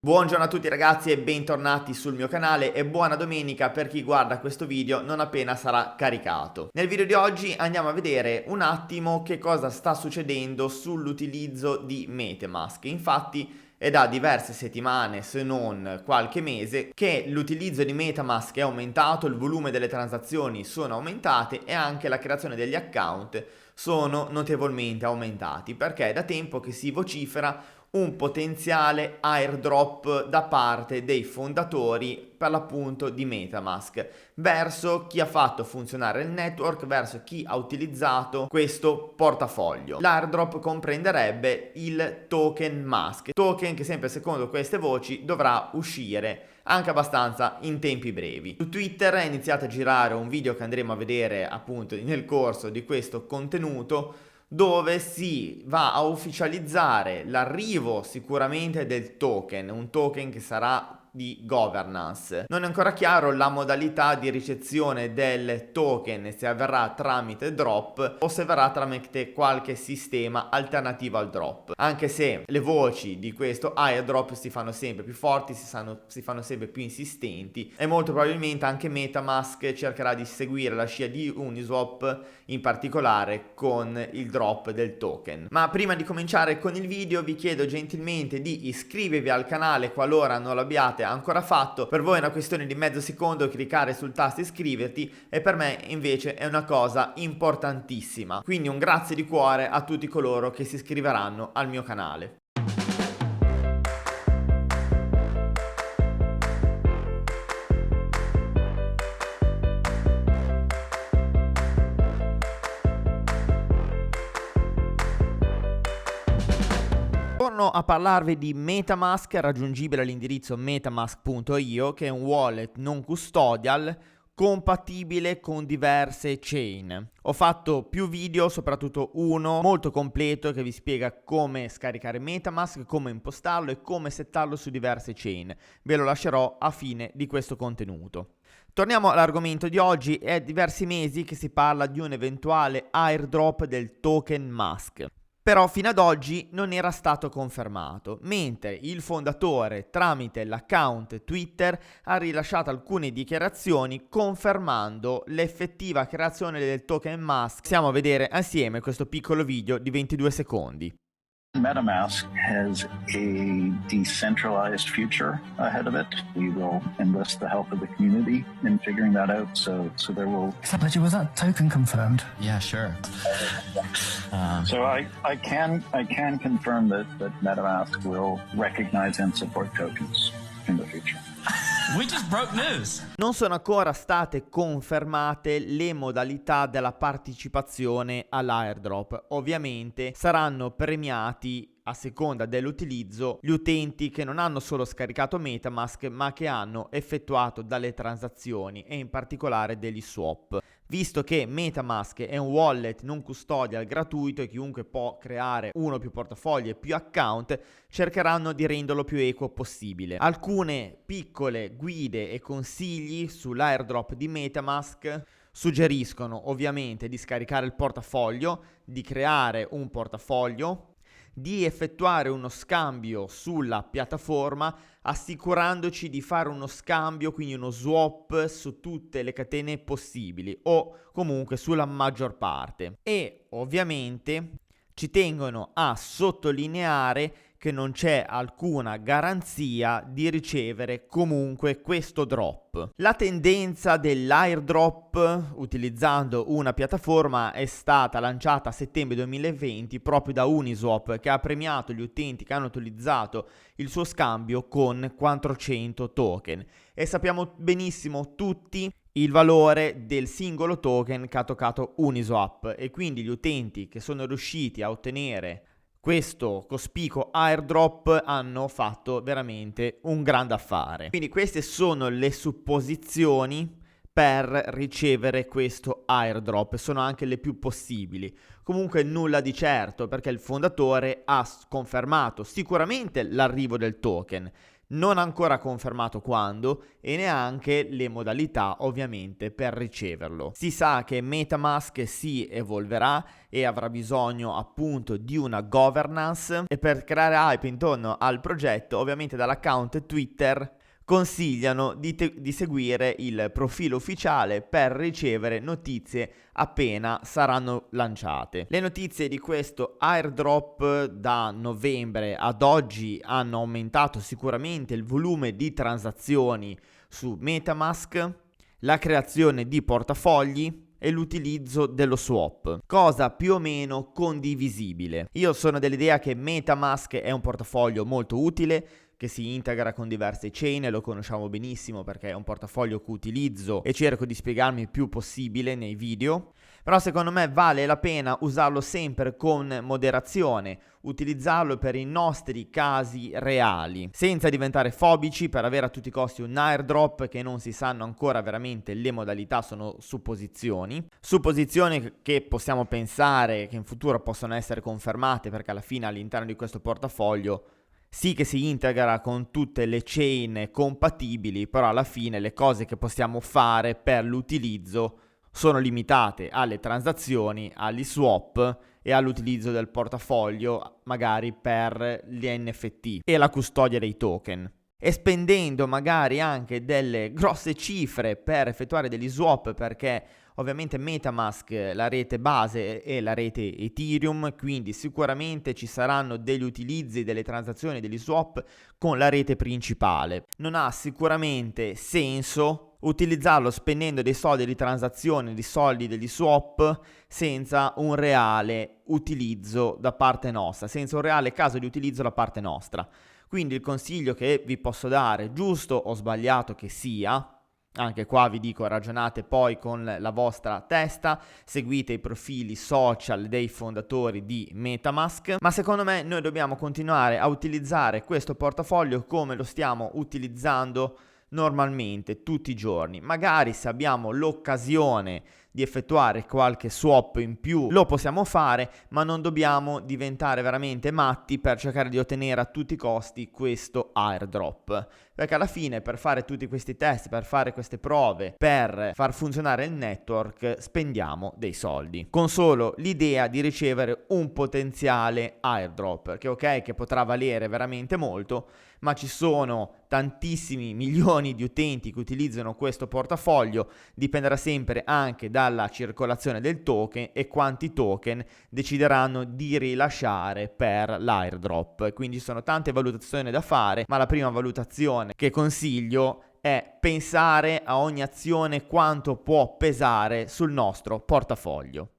Buongiorno a tutti ragazzi e bentornati sul mio canale e buona domenica per chi guarda questo video non appena sarà caricato. Nel video di oggi andiamo a vedere un attimo che cosa sta succedendo sull'utilizzo di MetaMask. Infatti è da diverse settimane, se non qualche mese, che l'utilizzo di MetaMask è aumentato, il volume delle transazioni sono aumentate e anche la creazione degli account sono notevolmente aumentati, perché è da tempo che si vocifera un potenziale airdrop da parte dei fondatori per l'appunto di MetaMask verso chi ha fatto funzionare il network, verso chi ha utilizzato questo portafoglio. L'airdrop comprenderebbe il token Mask, token che sempre secondo queste voci dovrà uscire anche abbastanza in tempi brevi. Su Twitter è iniziato a girare un video che andremo a vedere appunto nel corso di questo contenuto, dove si va a ufficializzare l'arrivo sicuramente del token, un token che sarà di governance. Non è ancora chiaro la modalità di ricezione del token, se avverrà tramite drop o se verrà tramite qualche sistema alternativo al drop, anche se le voci di questo airdrop si fanno sempre più forti, si fanno sempre più insistenti e molto probabilmente anche MetaMask cercherà di seguire la scia di Uniswap, in particolare con il drop del token. Ma prima di cominciare con il video vi chiedo gentilmente di iscrivervi al canale qualora non l'abbiate ancora fatto. Per voi è una questione di mezzo secondo cliccare sul tasto iscriverti e per me invece è una cosa importantissima. Quindi un grazie di cuore a tutti coloro che si iscriveranno al mio canale. Torno a parlarvi di MetaMask, raggiungibile all'indirizzo metamask.io, che è un wallet non custodial compatibile con diverse chain. Ho fatto più video, soprattutto uno molto completo che vi spiega come scaricare MetaMask, come impostarlo e come settarlo su diverse chain. Ve lo lascerò a fine di questo contenuto. Torniamo all'argomento di oggi. È diversi mesi che si parla di un eventuale airdrop del token Mask. Però fino ad oggi non era stato confermato, mentre il fondatore tramite l'account Twitter ha rilasciato alcune dichiarazioni confermando l'effettiva creazione del token Mask. Possiamo vedere assieme questo piccolo video di 22 secondi. MetaMask has a decentralized future ahead of it. We will enlist the help of the community in figuring that out. So there will. Was that token confirmed? Yeah, sure. So I can confirm that MetaMask will recognize and support tokens in the future. We just broke news. Non sono ancora state confermate le modalità della partecipazione all'airdrop. Ovviamente saranno premiati a seconda dell'utilizzo gli utenti che non hanno solo scaricato MetaMask ma che hanno effettuato delle transazioni e in particolare degli swap. Visto che MetaMask è un wallet non custodial gratuito e chiunque può creare uno o più portafogli e più account, cercheranno di renderlo più equo possibile. Alcune piccole guide e consigli sull'airdrop di MetaMask suggeriscono ovviamente di scaricare il portafoglio, di creare un portafoglio, di effettuare uno scambio sulla piattaforma, assicurandoci di fare uno scambio, quindi uno swap su tutte le catene possibili o comunque sulla maggior parte. E ovviamente ci tengono a sottolineare che non c'è alcuna garanzia di ricevere comunque questo drop. La tendenza dell'airdrop utilizzando una piattaforma è stata lanciata a settembre 2020 proprio da Uniswap, che ha premiato gli utenti che hanno utilizzato il suo scambio con 400 token. E sappiamo benissimo tutti il valore del singolo token che ha toccato Uniswap, e quindi gli utenti che sono riusciti a ottenere questo cospicuo airdrop hanno fatto veramente un grande affare. Quindi queste sono le supposizioni per ricevere questo airdrop, sono anche le più possibili. Comunque nulla di certo, perché il fondatore ha confermato sicuramente l'arrivo del token. non ha ancora confermato quando e neanche le modalità ovviamente per riceverlo. Si sa che MetaMask si evolverà e avrà bisogno appunto di una governance, e per creare hype intorno al progetto ovviamente dall'account Twitter consigliano di seguire il profilo ufficiale per ricevere notizie appena saranno lanciate. Le notizie di questo airdrop da novembre ad oggi hanno aumentato sicuramente il volume di transazioni su MetaMask, la creazione di portafogli e l'utilizzo dello swap, cosa più o meno condivisibile. Io sono dell'idea che MetaMask è un portafoglio molto utile, che si integra con diverse chain, lo conosciamo benissimo perché è un portafoglio che utilizzo e cerco di spiegarmi il più possibile nei video, però secondo me vale la pena usarlo sempre con moderazione, utilizzarlo per i nostri casi reali, senza diventare fobici per avere a tutti i costi un airdrop che non si sanno ancora veramente le modalità, sono supposizioni che possiamo pensare che in futuro possono essere confermate, perché alla fine all'interno di questo portafoglio sì che si integra con tutte le chain compatibili, però alla fine le cose che possiamo fare per l'utilizzo sono limitate alle transazioni, agli swap e all'utilizzo del portafoglio magari per gli NFT e la custodia dei token. E spendendo magari anche delle grosse cifre per effettuare degli swap, perché ovviamente MetaMask, la rete base è la rete Ethereum, quindi sicuramente ci saranno degli utilizzi, delle transazioni, degli swap con la rete principale. Non ha sicuramente senso utilizzarlo spendendo dei soldi di transazione, di soldi degli swap, senza un reale utilizzo da parte nostra, senza un reale caso di utilizzo da parte nostra. Quindi il consiglio che vi posso dare, giusto o sbagliato che sia, anche qua vi dico ragionate poi con la vostra testa, seguite i profili social dei fondatori di MetaMask, ma secondo me noi dobbiamo continuare a utilizzare questo portafoglio come lo stiamo utilizzando normalmente tutti i giorni. Magari se abbiamo l'occasione di effettuare qualche swap in più lo possiamo fare, ma non dobbiamo diventare veramente matti per cercare di ottenere a tutti i costi questo airdrop, perché alla fine per fare tutti questi test, per fare queste prove, per far funzionare il network spendiamo dei soldi con solo l'idea di ricevere un potenziale airdrop che ok, che potrà valere veramente molto, ma ci sono tantissimi milioni di utenti che utilizzano questo portafoglio, dipenderà sempre anche dalla circolazione del token e quanti token decideranno di rilasciare per l'airdrop. Quindi ci sono tante valutazioni da fare, ma la prima valutazione che consiglio è pensare a ogni azione quanto può pesare sul nostro portafoglio.